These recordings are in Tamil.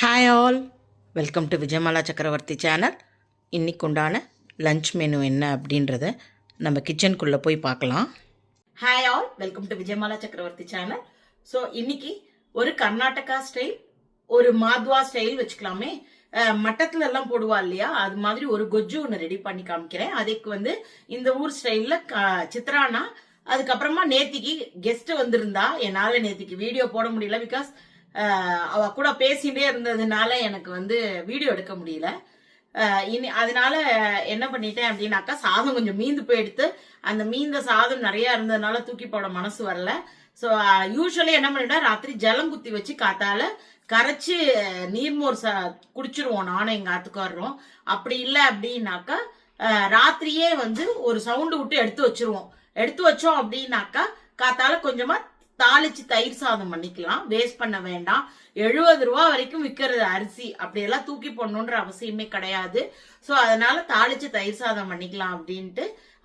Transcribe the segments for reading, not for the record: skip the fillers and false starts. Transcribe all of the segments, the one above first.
Hi all, welcome to Vijayamala சக்கரவர்த்தி சேனல். இன்றைக்கு உண்டான லஞ்ச் மெனு என்ன அப்படின்றத நம்ம கிச்சனுக்குள்ளே போய் பார்க்கலாம். Hi all, welcome to Vijayamala சக்கரவர்த்தி சேனல். ஸோ இன்னைக்கு ஒரு கர்நாடகா ஸ்டைல், ஒரு மாத்வா ஸ்டைல் வச்சுக்கலாமே, மட்டத்துல எல்லாம் போடுவா இல்லையா, அது மாதிரி ஒரு கொஜ்ஜு ஒன்று ரெடி பண்ணி காமிக்கிறேன். அதுக்கு இந்த ஊர் ஸ்டைலில் சித்ரானா, அதுக்கப்புறமா நேத்திக்கு கெஸ்ட் வந்திருந்தா, என்னால் நேத்திக்கு வீடியோ போட முடியல. பிகாஸ் அவ கூட பேசிட்டே இருந்ததுனால எனக்கு வீடியோ எடுக்க முடியல. அதனால என்ன பண்ணிட்டேன் அப்படின்னாக்கா, சாதம் கொஞ்சம் மீந்து போயிடுத்து. அந்த மீந்த சாதம் நிறைய இருந்ததுனால தூக்கி போட மனசு வரல. ஸோ யூஸ்வலி என்ன பண்ணிட்டேன், ராத்திரி ஜலம் குத்தி வச்சு காத்தால கரைச்சி நீர்மோர் குடிச்சிருவோம், நானும் எங்க ஆத்துக்காரரும். அப்படி இல்லை அப்படின்னாக்கா ராத்திரியே ஒரு சவுண்டு விட்டு எடுத்து வச்சிருவோம். எடுத்து வச்சோம் அப்படின்னாக்கா காத்தால கொஞ்சமா தாளிச்சு தயிர் சாதம் பண்ணிக்கலாம், வேஸ்ட் பண்ண வேண்டாம். 70 ரூபா வரைக்கும் விற்கிறது அரிசி, அப்படியெல்லாம் தூக்கி போடணுன்ற அவசியமே கிடையாது. ஸோ அதனால தாளிச்சு தயிர் சாதம் பண்ணிக்கலாம் அப்படின்ட்டு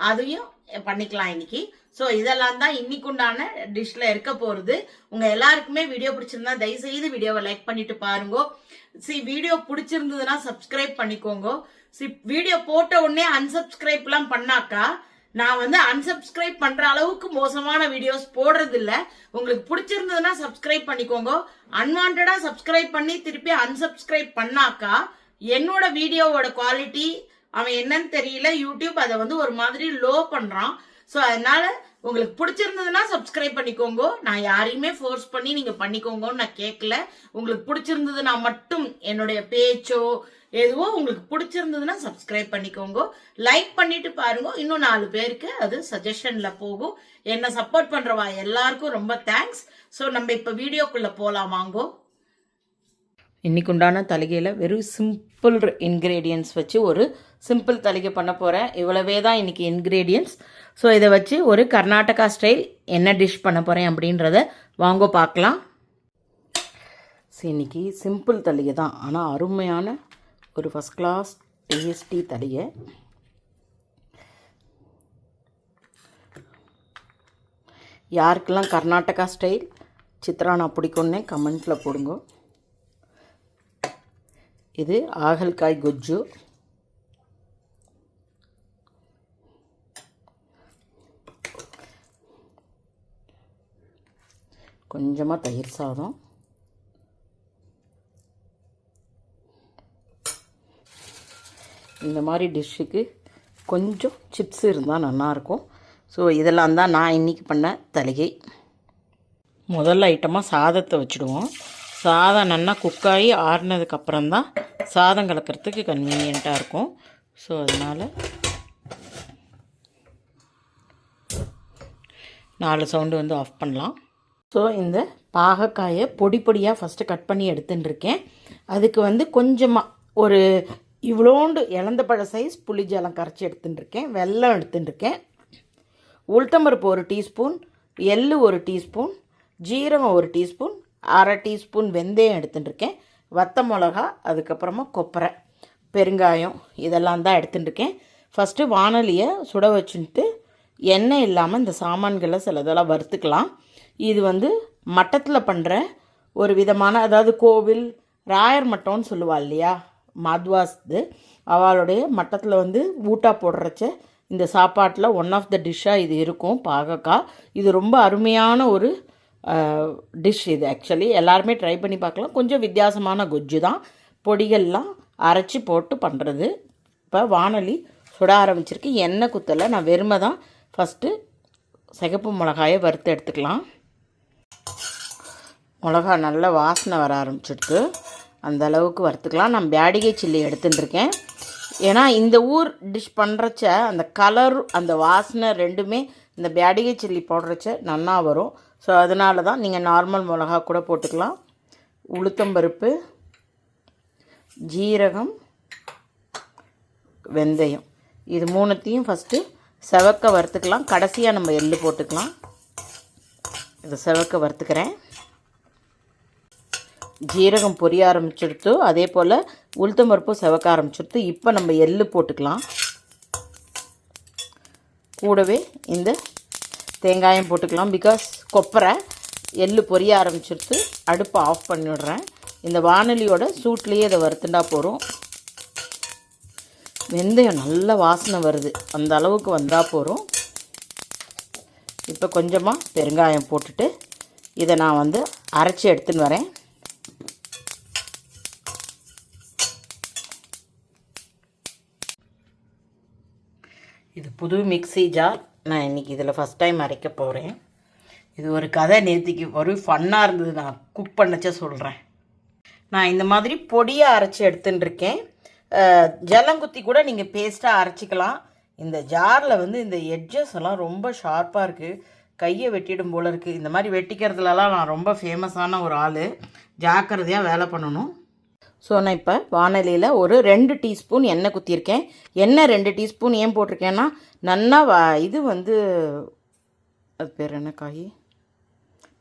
அதையும் பண்ணிக்கலாம் இன்னைக்கு. ஸோ இதெல்லாம் தான் இன்னைக்கு உண்டான டிஷ்ல இருக்க போறது. உங்க எல்லாருக்குமே வீடியோ பிடிச்சிருந்தா தயவு செய்து வீடியோவை லைக் பண்ணிட்டு பாருங்க. வீடியோ பிடிச்சிருந்ததுன்னா சப்ஸ்கிரைப் பண்ணிக்கோங்க. வீடியோ போட்ட உடனே அன்சப்ஸ்கிரைப் எல்லாம் பண்ணாக்கா நான் அன்சப்ஸ்கிரைப் பண்ற அளவுக்கு மோசமான வீடியோஸ் போடுறது இல்ல. உங்களுக்கு பிடிச்சிருந்ததுன்னா சப்ஸ்கிரைப் பண்ணிக்கோங்க. அன்வான்டா சப்ஸ்கிரைப் பண்ணி திருப்பி அன்சப்ஸ்கிரைப் பண்ணாக்கா என்னோட வீடியோவோட குவாலிட்டி அவன் என்னன்னு தெரியல, யூடியூப் அதை ஒரு மாதிரி லோ பண்றான். ஸோ அதனால உங்களுக்கு பிடிச்சிருந்ததுன்னா சப்ஸ்கிரைப் பண்ணிக்கோங்க. நான் யாரையுமே ஃபோர்ஸ் பண்ணி நீங்க பண்ணிக்கோங்கன்னு நான் கேட்கல. உங்களுக்கு பிடிச்சிருந்ததுன்னா மட்டும் என்னுடைய பேச்சோ எதுவோ உங்களுக்கு பிடிச்சிருந்ததுன்னா சப்ஸ்கிரைப் பண்ணிக்கோங்க. லைக் பண்ணிட்டு பாருங்க, இன்னும் 4 பேருக்கு அது சஜஷன்ல போகும். என்ன சப்போர்ட் பண்றவா எல்லாருக்கும் ரொம்ப தேங்க்ஸ். ஸோ நம்ம இப்ப வீடியோக்குள்ள போலாம் வாங்கோ. இன்னைக்கு உண்டான தலிகையில் வெறும் சிம்பிள் இன்க்ரீடியன்ஸ் வச்சு ஒரு சிம்பிள் தலிகை பண்ண போகிறேன். இவ்வளவே தான் இன்னைக்கு இன்க்ரீடியன்ஸ். ஸோ இதை வச்சு ஒரு கர்நாடகா ஸ்டைல் என்ன டிஷ் பண்ண போகிறேன் அப்படின்றத வாங்கோ பார்க்கலாம். ஸோ இன்னைக்கு சிம்பிள் தலிகை தான், ஆனால் அருமையான ஒரு ஃபஸ்ட் கிளாஸ் டேஸ்டி தலிகை. யாருக்கெல்லாம் கர்நாடகா ஸ்டைல் சித்ரானா பிடிக்கும்னே கமெண்ட்டில் போடுங்க. இது ஆகல்காய் கொஜ்ஜு. கொஞ்சமாக தயிர் சாதம், இந்த மாதிரி டிஷ்ஷுக்கு கொஞ்சம் சிப்ஸ் இருந்தால் நல்லாயிருக்கும். ஸோ இதெல்லாம் தான் நான் இன்றைக்கி பண்ண தலிகை. முதல் ஐட்டமாக சாதத்தை வச்சுடுவோம். சாதம் நல்லா குக்காகி ஆறுனதுக்கப்புறம் தான் சாதம் கலக்கிறதுக்கு கன்வீனியண்ட்டாக இருக்கும். ஸோ அதனால் 4 சவுண்டு ஆஃப் பண்ணலாம். ஸோ இந்த பாகக்காயை பொடி பொடியாக ஃபஸ்ட்டு கட் பண்ணி எடுத்துட்டுருக்கேன். அதுக்கு கொஞ்சமாக ஒரு இவ்வளோண்டு இலந்த பழ சைஸ் புளி ஜலம் கரைச்சி எடுத்துட்டுருக்கேன். வெல்லம் எடுத்துட்டுருக்கேன். உளுத்தம்பருப்பு 1 டீஸ்பூன், எள் 1 டீஸ்பூன், ஜீரகம் 1 டீஸ்பூன், அரை டீஸ்பூன் வெந்தயம் எடுத்துட்டுருக்கேன். வத்த மிளகா, அதுக்கப்புறமா கொப்பரை, பெருங்காயம், இதெல்லாம் தான் எடுத்துட்டுருக்கேன். ஃபஸ்ட்டு வானலியை சுட வச்சுட்டு எண்ணெய் இல்லாமல் இந்த சாமான்களை சிலதெல்லாம் வறுத்துக்கலாம். இது மட்டத்தில் பண்ணுற ஒரு விதமான, அதாவது கோவில் ராயர் மட்டம்னு சொல்லுவா இல்லையா, மாத்வாஸ்து, அவளுடைய மட்டத்தில் ஊட்டா போடுறச்ச இந்த சாப்பாட்டில் ஒன் ஆஃப் த டிஷ்ஷாக இது இருக்கும், பாகக்காய். இது ரொம்ப அருமையான ஒரு டிஷ். இது ஆக்சுவலி எல்லாருமே ட்ரை பண்ணி பார்க்கலாம். கொஞ்சம் வித்தியாசமான கொஜ்ஜு தான், பொடிகள்லாம் அரைச்சி போட்டு பண்ணுறது. இப்போ வானொலி சுட ஆரம்பிச்சிருக்கு. எண்ணெய் குத்தலை, நான் வெறுமை தான். ஃபஸ்ட்டு சிகப்பு மிளகாயை வறுத்து எடுத்துக்கலாம். மிளகா நல்லா வாசனை வர ஆரம்பிச்சிடுது, அந்த அளவுக்கு வறுத்துக்கலாம். நான் பேடிகை சில்லி எடுத்துட்டுருக்கேன். ஏன்னா இந்த ஊர் டிஷ் பண்ணுறச்ச அந்த கலர் அந்த வாசனை ரெண்டுமே இந்த பேடிகை சில்லி போடுறச்ச நல்லா வரும். ஸோ அதனால தான் நீங்கள் நார்மல் மிளகா கூட போட்டுக்கலாம். உளுத்தம்பருப்பு, ஜீரகம், வெந்தயம், இது 3த்தையும் ஃபஸ்ட்டு செவக்க வறுத்துக்கலாம். கடைசியாக நம்ம எள்ளு போட்டுக்கலாம். இதை செவக்க வறுத்துக்கிறேன். ஜீரகம் பொரிய ஆரம்பிச்சிடுத்து, அதே போல் உளுத்தம்பருப்பும் செவக்க ஆரம்பிச்சிடுத்து. இப்போ நம்ம எள்ளு போட்டுக்கலாம். கூடவே இந்த தேங்காயம் போட்டுக்கலாம். பிகாஸ் கொப்பரை எள்ளு பொரிய ஆரம்பிச்சிடுத்து. அடுப்பை ஆஃப் பண்ணிவிடுறேன். இந்த வானலியோட சூட்லேயே இதை வறுத்துண்டா போகிறோம். வெந்தயம் நல்ல வாசனை வருது, அந்த அளவுக்கு வந்தால் போகிறோம். இப்போ கொஞ்சமாக பெருங்காயம் போட்டுட்டு இதை நான் வந்து அரைச்சி எடுத்துன்னு வரேன். இது புது மிக்ஸி ஜார். நான் இன்றைக்கி இதில் ஃபஸ்ட் டைம் அரைக்க போகிறேன். இது ஒரு கதை, நேற்றுக்கு ஒரு ஃபன்னாக இருந்தது, நான் குக் பண்ணச்சே சொல்கிறேன். நான் இந்த மாதிரி பொடியாக அரைச்சி எடுத்துட்டுருக்கேன். ஜலங்குத்தி கூட நீங்கள் பேஸ்ட்டாக அரைச்சிக்கலாம். இந்த ஜாரில் வந்து இந்த எட்ஜஸ் எல்லாம் ரொம்ப ஷார்ப்பாக இருக்குது, கையை வெட்டிடும் போல் இருக்குது. இந்த மாதிரி வெட்டிக்கிறதுலலாம் நான் ரொம்ப ஃபேமஸான ஒரு ஆள், ஜாக்கிரதையாக வேலை பண்ணணும். ஸோ நான் இப்போ வானலியில் ஒரு 2 டீஸ்பூன் எண்ணெய் குத்தியிருக்கேன். எண்ணெய் 2 டீஸ்பூன் ஏன் போட்டிருக்கேன்னா, நல்லா இது வந்து அது பேர் என்ன காய்,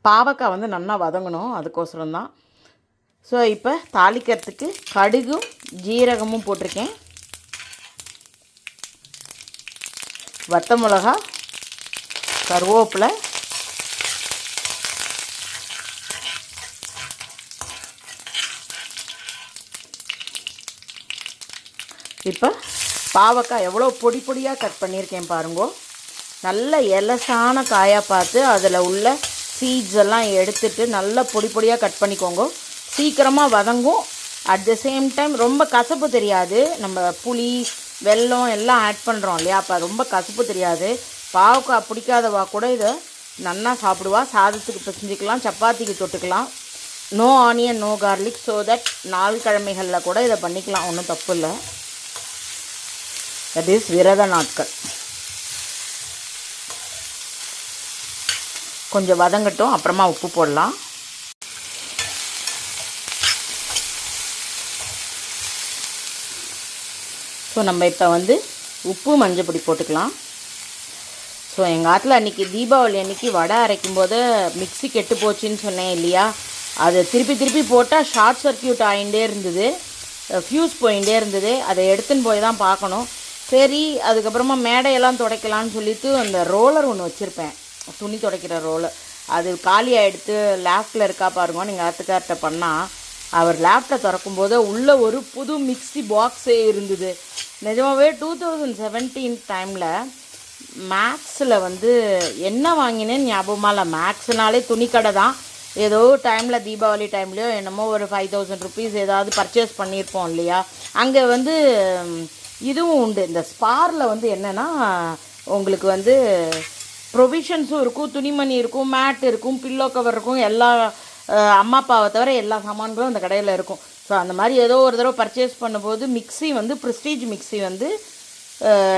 பாவக்காய் வந்து நல்லா வதங்கணும், அதுக்கோசரம் தான். ஸோ இப்போ தாளிக்கிறதுக்கு கடுகும் ஜீரகமும் போட்டிருக்கேன். வத்த மிளகா, கருவேப்பிலை, இப்போ பாவக்காய் எவ்வளோ பொடி பொடியாக கட் பண்ணியிருக்கேன் பாருங்கோ. நல்ல எலசான காயாக பார்த்து அதில் உள்ள சீட்ஸ் எல்லாம் எடுத்துட்டு நல்லா பொடி பொடியாக கட் பண்ணிக்கோங்க. சீக்கிரமாக வதங்கும். அட் த சேம் டைம் ரொம்ப கசப்பு தெரியாது. நம்ம புளி வெல்லம் எல்லாம் ஆட் பண்ணுறோம் இல்லையா, அப்போ ரொம்ப கசப்பு தெரியாது. பாவக்காய் பிடிக்காதவா கூட இதை நல்லா சாப்பிடுவா. சாதத்துக்கு பிசைஞ்சிக்கலாம், சப்பாத்திக்கு தொட்டுக்கலாம். No onion no garlic, so that நாள் கிழமைகளில் கூட இதை பண்ணிக்கலாம், ஒன்றும் தப்பு இல்லை. தட் இஸ் விரத நாட்கள். கொஞ்சம் வதங்கட்டும், அப்புறமா உப்பு போடலாம். ஸோ நம்ம இப்போ வந்து உப்பு மஞ்சப்பொடி போட்டுக்கலாம். ஸோ எங்கள் ஆற்றுல அன்றைக்கி தீபாவளி அன்றைக்கி வடை அரைக்கும் போது மிக்ஸி கெட்டு போச்சுன்னு சொன்னேன் இல்லையா, அதை திருப்பி போட்டால் ஷார்ட் சர்க்கியூட் ஆகிட்டே இருந்தது, ஃப்யூஸ் போயிட்டே இருந்தது. அதை எடுத்துன்னு போய் தான் பார்க்கணும். சரி, அதுக்கப்புறமா மேடையெல்லாம் துடைக்கலான்னு சொல்லிட்டு அந்த ரோலர் ஒன்று வச்சுருப்பேன், துணி துடைக்கிற ரோலர். அது காலியாக எடுத்து லேஃப்டில் இருக்கா பாருங்க. நீங்கள் ஆத்துக்கார்ட்ட பண்ணால் அவர் லேப்டாப் திறக்கும்போது உள்ளே ஒரு புது மிக்ஸி பாக்ஸே இருந்தது. நிஜமாகவே 2017 டைமில் மேக்ஸில் வந்து என்ன வாங்கினேன்னு ஞாபகமாக இல்லை. மேக்ஸ்னாலே துணிக்கடை தான். ஏதோ டைமில் தீபாவளி டைம்லையோ என்னமோ ஒரு 5000 ருபீஸ் ஏதாவது பர்ச்சேஸ் பண்ணியிருப்போம் இல்லையா. அங்கே வந்து இதுவும் உண்டு. இந்த ஸ்பாரில் வந்து என்னென்னா உங்களுக்கு வந்து ப்ரொவிஷன்ஸும் இருக்கும், துணிமணி இருக்கும், மேட் இருக்கும், பில்லோ கவர் இருக்கும், எல்லா அம்மா அப்பாவை தவிர எல்லா சாமான்களும் அந்த கடையில் இருக்கும். ஸோ அந்த மாதிரி ஏதோ ஒரு தடவை பர்ச்சேஸ் பண்ணும்போது மிக்ஸி வந்து ப்ரெஸ்டீஜ் மிக்ஸி வந்து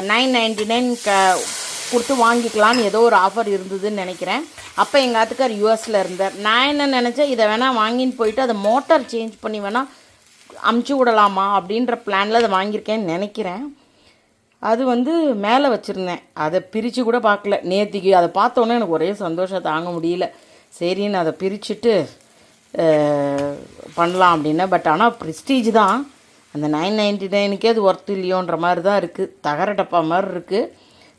999 கொடுத்து வாங்கிக்கலான்னு ஏதோ ஒரு ஆஃபர் இருந்ததுன்னு நினைக்கிறேன். அப்போ எங்கள் ஆத்துக்கார் யூஎஸில் இருந்தார். நான் என்ன நினச்சேன், இதை வேணால் வாங்கின்னு போயிட்டு அதை மோட்டார் சேஞ்ச் பண்ணி வேணால் அமுச்சு விடலாமா அப்படின்ற பிளானில் அதை வாங்கியிருக்கேன்னு நினைக்கிறேன். அது வந்து மேலே வச்சுருந்தேன், அதை பிரித்து கூட பார்க்கல. நேற்றுக்கு அதை பார்த்தோன்னே எனக்கு ஒரே சந்தோஷம் தாங்க முடியல. சரின்னு அதை பிரிச்சுட்டு பண்ணலாம் அப்படின்னா. பட் ஆனால் ப்ரெஸ்டீஜ் தான், அந்த 999க்கே அது ஒர்த்து இல்லையோன்ற மாதிரி தான் இருக்குது, தகர டப்பா மாதிரி இருக்குது.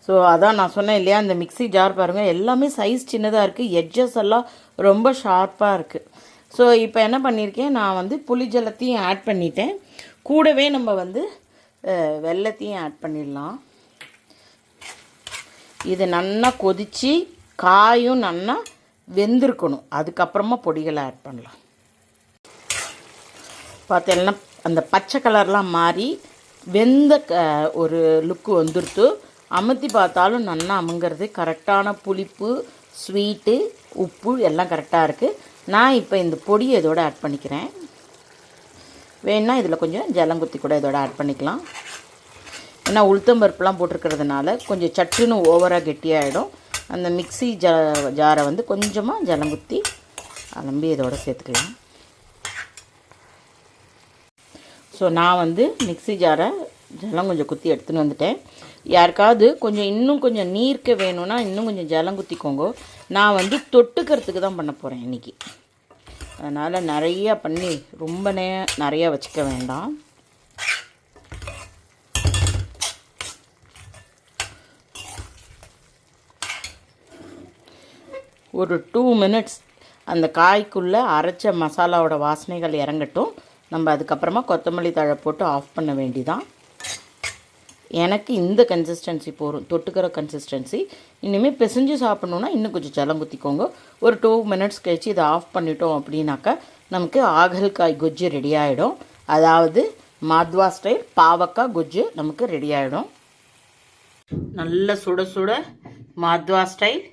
ஸோ அதான் நான் சொன்னேன் இல்லையா, இந்த மிக்ஸி ஜார் பாருங்கள் எல்லாமே சைஸ் சின்னதாக இருக்குது, எட்ஜஸ் எல்லாம் ரொம்ப ஷார்ப்பாக இருக்குது. ஸோ இப்போ என்ன பண்ணியிருக்கேன், நான் வந்து புளி ஜலத்தையும் ஆட் பண்ணிட்டேன், கூடவே நம்ம வந்து வெல்லத்தையும் ஆட் பண்ணிடலாம். இது நல்லா கொதித்து காயும் நல்லா வெந்திருக்கணும், அதுக்கப்புறமா பொடிகளை ஆட் பண்ணலாம். பார்த்தீங்கன்னா அந்த பச்சை கலர்லாம் மாறி வெந்த ஒரு லுக்கு வந்துடுத்து. அமுத்தி பார்த்தாலும் நல்லா அமுங்கிறது, கரெக்டான புளிப்பு, ஸ்வீட்டு, உப்பு எல்லாம் கரெக்டாக இருக்குது. நான் இப்போ இந்த பொடியை இதோட ஆட் பண்ணிக்கிறேன். வேணுன்னா இதில் கொஞ்சம் ஜலங்குத்தி கூட இதோட ஆட் பண்ணிக்கலாம். ஏன்னா உளுத்தம்பருப்புலாம் போட்டிருக்கிறதுனால கொஞ்சம் சட்டுன்னு ஓவராக கெட்டியாகிடும். அந்த மிக்ஸி ஜாரை வந்து கொஞ்சமாக ஜலங்குத்தி அலம்பி இதோட சேர்த்துக்கலாம். ஸோ நான் வந்து மிக்ஸி ஜாரை ஜலம் கொஞ்சம் குத்தி எடுத்துன்னு வந்துட்டேன். யாருக்காவது கொஞ்சம் இன்னும் கொஞ்சம் நீர்க்க வேணும்னா இன்னும் கொஞ்சம் ஜலம் குத்திக்கோங்க. நான் வந்து தொட்டுக்கிறதுக்கு தான் பண்ண போகிறேன் இன்றைக்கி, அதனால் நிறையா பண்ணி ரொம்ப நிறையா வச்சுக்க வேண்டாம். ஒரு 2 மினிட்ஸ் அந்த காய்க்குள்ளே அரைச்ச மசாலாவோட வாசனைகள் இறங்கட்டும். நம்ம அதுக்கப்புறமா கொத்தமல்லி தழை போட்டு ஆஃப் பண்ண வேண்டிதான். எனக்கு இந்த கன்சிஸ்டன்சி போகும், தொட்டுக்கிற கன்சிஸ்டன்சி. இனிமேல் பிசைஞ்சு சாப்பிட்ணுன்னா இன்னும் கொஞ்சம் ஜலம் குத்திக்கோங்க. ஒரு 2 மினிட்ஸ் கழிச்சு இதை ஆஃப் பண்ணிட்டோம் அப்படின்னாக்கா நமக்கு ஆகல்காய் குஜ்ஜு ரெடி ஆகிடும். அதாவது மாத்வா ஸ்டைல் பாவக்காய் குஜ்ஜு நமக்கு ரெடி ஆகிடும். நல்ல சுட சுட மாத்வா ஸ்டைல்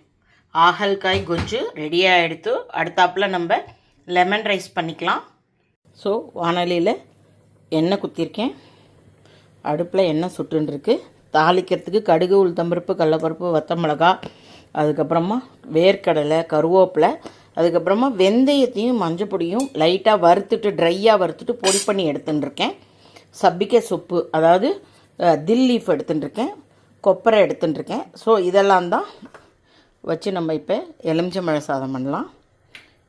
ஆகல்காய் குஜ்ஜு ரெடி ஆகிடுத்து. அடுத்தாப்பில் நம்ம லெமன் ரைஸ் பண்ணிக்கலாம். ஸோ வானலியில் எண்ணெய் குத்திருக்கேன். அடுப்பில் எண்ணெய் சுட்டுருக்கு. தாளிக்கிறதுக்கு கடுகு, உளுத்தம்பருப்பு, கடலப்பருப்பு, வத்தமிளகா, அதுக்கப்புறமா வேர்க்கடலை, கருவேப்பிலை, அதுக்கப்புறமா வெந்தயத்தையும் மஞ்சள் பொடியும் லைட்டாக வறுத்துட்டு ட்ரையாக வறுத்துட்டு பொடி பண்ணி எடுத்துட்டுருக்கேன். சப்பிக்கை சொப்பு அதாவது தில் லீஃப் எடுத்துட்டுருக்கேன். கொப்பரை எடுத்துட்டுருக்கேன். ஸோ இதெல்லாம் தான் வச்சு நம்ம இப்போ எலுமிச்சம்பழ சாதம் பண்ணலாம்.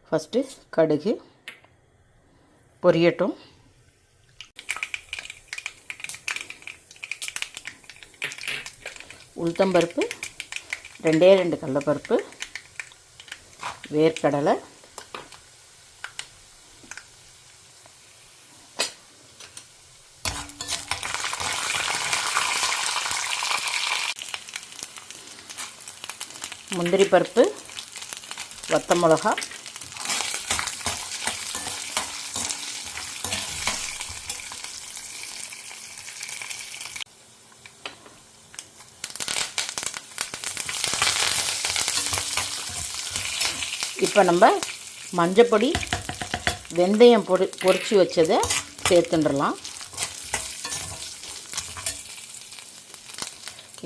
ஃபஸ்ட்டு கடுகு பொரியட்டும். உளுத்தம்பருப்பு, 2 கடலைப்பருப்பு, வேர்க்கடலை, முந்திரி பருப்பு, வத்தமிளகா, இப்போ நம்ம மஞ்சப்பொடி, வெந்தயம் பொரிச்சு வச்சதை சேர்த்துடலாம்.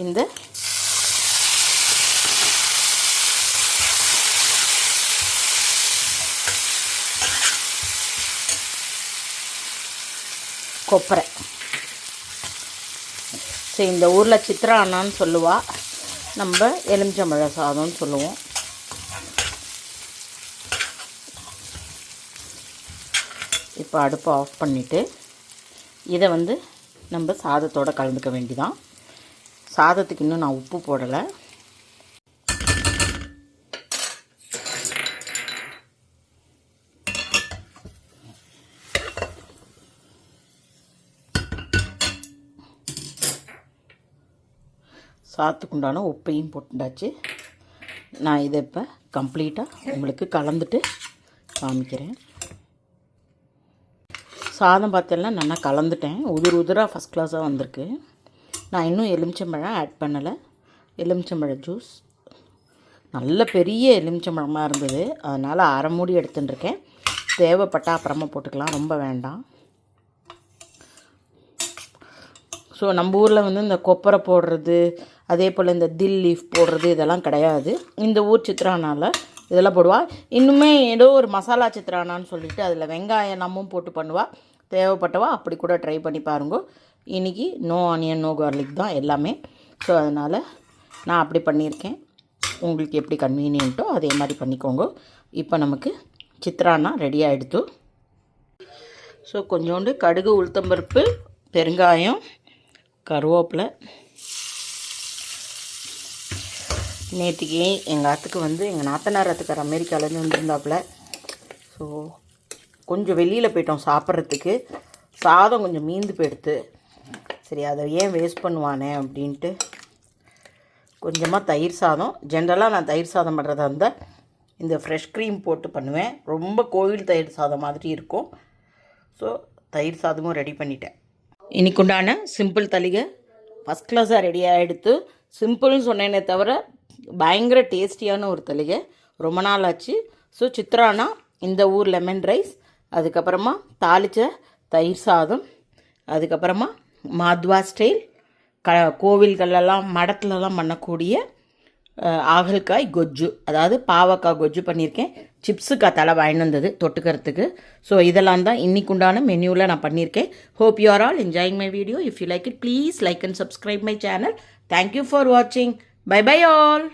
இந்த கொப்பரை, சரி இந்த ஊரில் சித்ரான்னான்னு சொல்லுவா, நம்ம எலுமிச்சம்பழ சாதம்னு சொல்லுவோம். இப்போ அடுப்பை ஆஃப் பண்ணிவிட்டு இதை நம்ம சாதத்தோடு கலந்துக்க வேண்டிதான். சாதத்துக்கு இன்னும் நான் உப்பு போடலை. சாதத்துக்குண்டான உப்பையும் போட்டுண்டாச்சு. நான் இதை இப்போ கம்ப்ளீட்டாக உங்களுக்கு கலந்துட்டு காமிக்கிறேன். சாதம் பார்த்தேன்னா நல்லா கலந்துட்டேன். உதிராக ஃபஸ்ட் கிளாஸாக வந்திருக்கு. நான் இன்னும் எலுமிச்சம்பழம் ஆட் பண்ணலை. எலுமிச்சம்பழ ஜூஸ் நல்ல பெரிய எலுமிச்சம்பழமாக இருந்தது, அதனால் அரை மூடி எடுத்துட்டுருக்கேன். தேவைப்பட்டால் அப்புறமா போட்டுக்கலாம், ரொம்ப வேண்டாம். ஸோ நம்ம ஊரில் இந்த கொப்பரை போடுறது, அதே போல் இந்த தில் லீஃப் போடுறது இதெல்லாம் கிடையாது. இந்த ஊர் சித்ரானால் இதெல்லாம் போடுவா. இன்னுமே ஏதோ ஒரு மசாலா சித்ரானான்னு சொல்லிட்டு அதில் வெங்காயம் எல்லாமும் போட்டு பண்ணுவா. தேவைப்பட்டவா அப்படி கூட ட்ரை பண்ணி பாருங்க. இன்றைக்கி நோ ஆனியன், நோ கார்லிக் தான் எல்லாமே. ஸோ அதனால் நான் அப்படி பண்ணியிருக்கேன். உங்களுக்கு எப்படி கன்வீனியன்ட்டோ அதே மாதிரி பண்ணிக்கோங்க. இப்போ நமக்கு சித்ரானா ரெடி ஆகிடுத்து. ஸோ கொஞ்சோண்டு கடுகு, உளுத்தம்பருப்பு, பெருங்காயம், கருவேப்பிலை. நேற்றுக்கு எங்கள் ஆத்துக்கு எங்கள் நாத்தனாரத்துக்கார் அமெரிக்காவிலேருந்து வந்திருந்தாப்புல. ஸோ கொஞ்சம் வெளியில் போயிட்டோம் சாப்பிட்றதுக்கு. சாதம் கொஞ்சம் மீந்து போயிடுத்து. சரி அதை ஏன் வேஸ்ட் பண்ணுவானே அப்படின்ட்டு கொஞ்சமாக தயிர் சாதம். ஜென்ரலாக நான் தயிர் சாதம் பண்ணுறதா இருந்தால் இந்த ஃப்ரெஷ் க்ரீம் போட்டு பண்ணுவேன். ரொம்ப கோவில் தயிர் சாதம் மாதிரி இருக்கும். ஸோ தயிர் சாதமும் ரெடி பண்ணிட்டேன். இன்னைக்குண்டான சிம்பிள் தளிகை ஃபஸ்ட் கிளாஸாக ரெடி ஆகிடுத்து. சிம்பிள்னு சொன்னேனே தவிர பயங்கர டேஸ்டியான ஒரு தளிகை. ரொம்ப நாள் ஆச்சு. ஸோ சித்ரானா இந்த ஊர் லெமன் ரைஸ், அதுக்கப்புறமா தாளித்த தயிர் சாதம், அதுக்கப்புறமா மாத்வா ஸ்டைல் கோவில்களெல்லாம் மடத்துலலாம் பண்ணக்கூடிய ஆகல்காய் கொஜ்ஜு, அதாவது பாவக்காய் கொஜ்ஜு பண்ணியிருக்கேன். சிப்ஸுக்காய் தலை வாங்கிட்டு வந்தது தொட்டுக்கிறதுக்கு. ஸோ இதெல்லாம் தான் இன்றைக்குண்டான மெனுவில் நான் பண்ணியிருக்கேன். Hope you are all enjoying my video. If you like it please like and subscribe my channel. Thank you for வாட்சிங். Bye bye all.